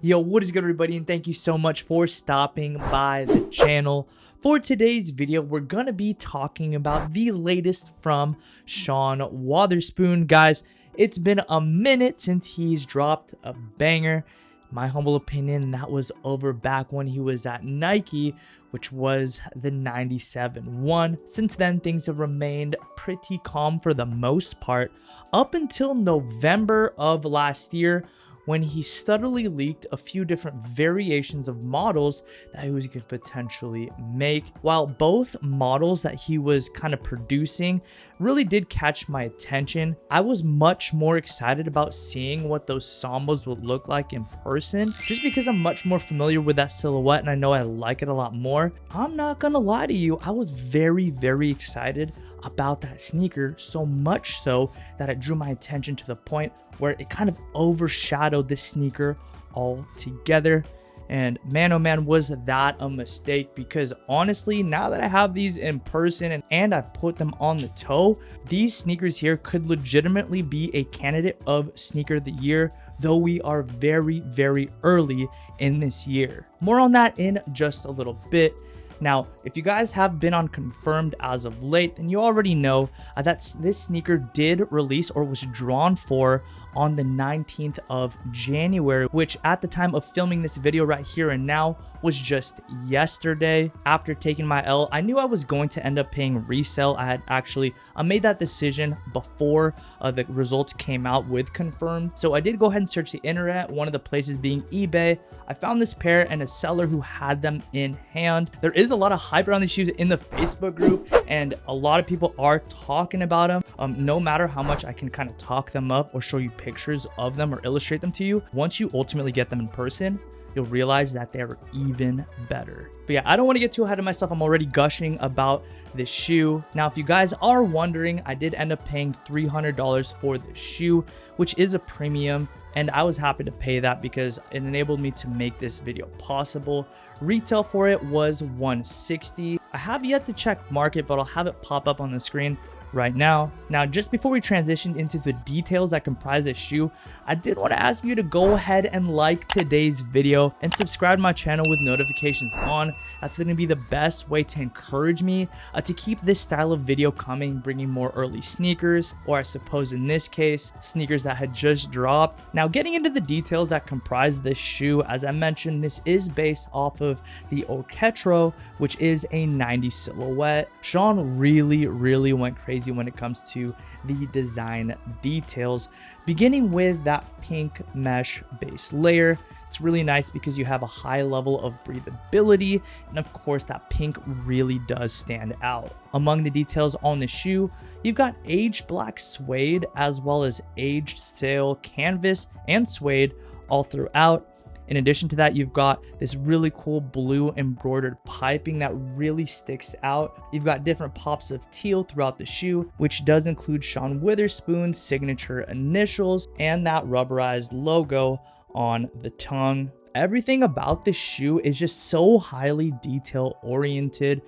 Yo, what is good everybody, and thank you so much for stopping by the channel. For today's video, we're gonna be talking about the latest from Sean Wotherspoon. Guys, it's been a minute since he's dropped a banger. My humble opinion, that was over back when he was at Nike, which was the 97-1. Since then, things have remained pretty calm for the most part, up until November of last year, when he steadily leaked a few different variations of models that he was going to potentially make. While both models that he was kind of producing really did catch my attention, I was much more excited about seeing what those Sambas would look like in person, just because I'm much more familiar with that silhouette and I know I like it a lot more. I'm not gonna lie to you, I was very excited about that sneaker, so much so that it drew my attention to the point where it kind of overshadowed this sneaker altogether. And man, oh man, was that a mistake, because honestly, now that I have these in person and I've put them on the toe, these sneakers here could legitimately be a candidate of sneaker of the year, though we are very early in this year. More on that in just a little bit. Now, if you guys have been on Confirmed as of late, then you already know that this sneaker did release, or was drawn for, on the 19th of January, which at the time of filming this video right here and now was just yesterday. After taking my L, I knew I was going to end up paying resale. I had actually made that decision before the results came out with Confirmed. So I did go ahead and search the internet, one of the places being eBay. I found this pair and a seller who had them in hand. There is a lot of hype around these shoes in the Facebook group, and a lot of people are talking about them. No matter how much I can kind of talk them up or show you pictures of them or illustrate them to you, once you ultimately get them in person, you'll realize that they're even better. But yeah, I don't want to get too ahead of myself. I'm already gushing about this shoe. Now, if you guys are wondering, I did end up paying $300 for this shoe, which is a premium, and I was happy to pay that because it enabled me to make this video possible. Retail for it was $160. I have yet to check market, but I'll have it pop up on the screen right now. Now, just before we transition into the details that comprise this shoe, I did want to ask you to go ahead and like today's video and subscribe to my channel with notifications on. That's going to be the best way to encourage me to keep this style of video coming, bringing more early sneakers, or I suppose in this case, sneakers that had just dropped. Now, getting into the details that comprise this shoe, as I mentioned, this is based off of the Orketro, which is a 90s silhouette. Sean really went crazy when it comes to the design details, beginning with that pink mesh base layer. It's really nice because you have a high level of breathability, and of course that pink really does stand out. Among the details on the shoe, you've got aged black suede as well as aged sail canvas and suede all throughout. In addition to that, you've got this really cool blue embroidered piping that really sticks out. You've got different pops of teal throughout the shoe, which does include Sean Wotherspoon's signature initials and that rubberized logo on the tongue. Everything about this shoe is just so highly detail oriented,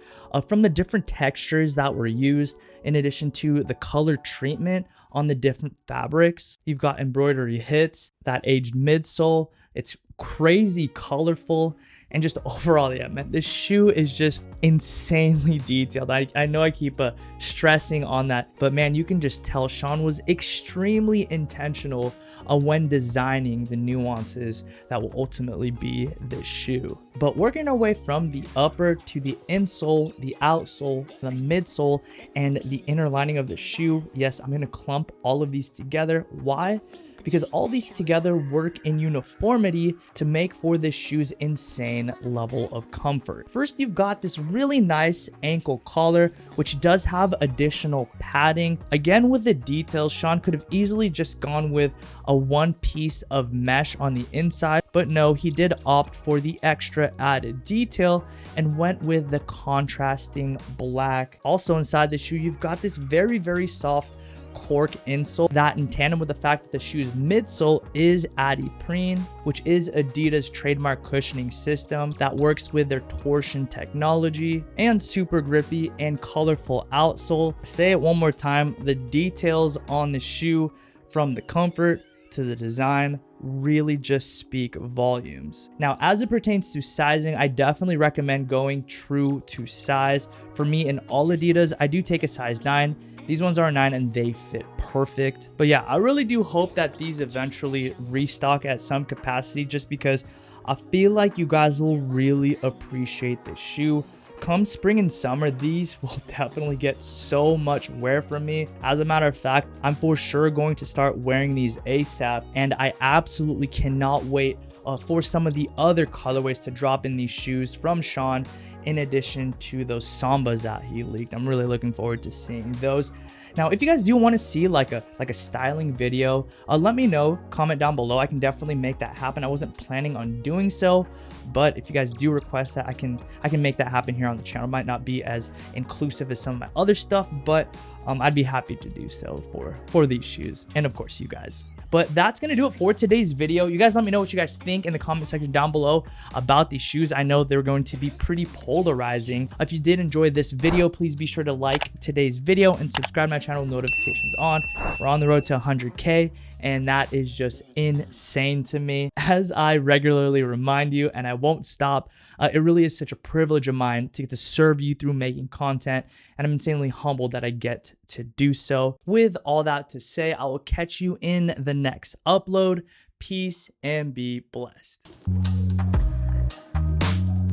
from the different textures that were used, in addition to the color treatment on the different fabrics. You've got embroidery hits, that aged midsole. It's crazy colorful, and just overall, yeah, man, this shoe is just insanely detailed. I know I keep stressing on that, but man, you can just tell Sean was extremely intentional when designing the nuances that will ultimately be this shoe. But working our way from the upper to the insole, the outsole, the midsole, and the inner lining of the shoe, yes, I'm gonna clump all of these together. Why? Because all these together work in uniformity to make for this shoe's insane level of comfort. First, you've got this really nice ankle collar, which does have additional padding. Again, with the details, Sean could have easily just gone with a one piece of mesh on the inside, but no, he did opt for the extra added detail and went with the contrasting black. Also inside the shoe, you've got this very soft cork insole that, in tandem with the fact that the shoe's midsole is Adiprene, which is Adidas trademark cushioning system that works with their torsion technology, and super grippy and colorful outsole. Say it one more time, the details on the shoe, from the comfort to the design, really just speak volumes. Now, as it pertains to sizing, I definitely recommend going true to size. For me, in all Adidas, I do take a size 9. These ones are a 9 and they fit perfect. But yeah, I really do hope that these eventually restock at some capacity, just because I feel like you guys will really appreciate this shoe. Come spring and summer, these will definitely get so much wear from me. As a matter of fact, I'm for sure going to start wearing these ASAP, and I absolutely cannot wait for some of the other colorways to drop in these shoes from Sean, in addition to those Sambas that he leaked. I'm really looking forward to seeing those. Now, if you guys do want to see like a styling video, let me know, comment down below. I can definitely make that happen. I wasn't planning on doing so, but if you guys do request that, I can make that happen here on the channel. It might not be as inclusive as some of my other stuff, but I'd be happy to do so for these shoes, and of course you guys. But that's going to do it for today's video. You guys let me know what you guys think in the comment section down below about these shoes. I know they're going to be pretty polarizing. If you did enjoy this video, please be sure to like today's video and subscribe to my channel with notifications on. We're on the road to 100K, and that is just insane to me. As I regularly remind you, and I won't stop, it really is such a privilege of mine to get to serve you through making content, and I'm insanely humbled that I get to do so. With all that to say, I will catch you in the next upload. Peace and be blessed.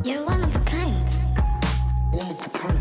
You're one of a kind. One of a kind.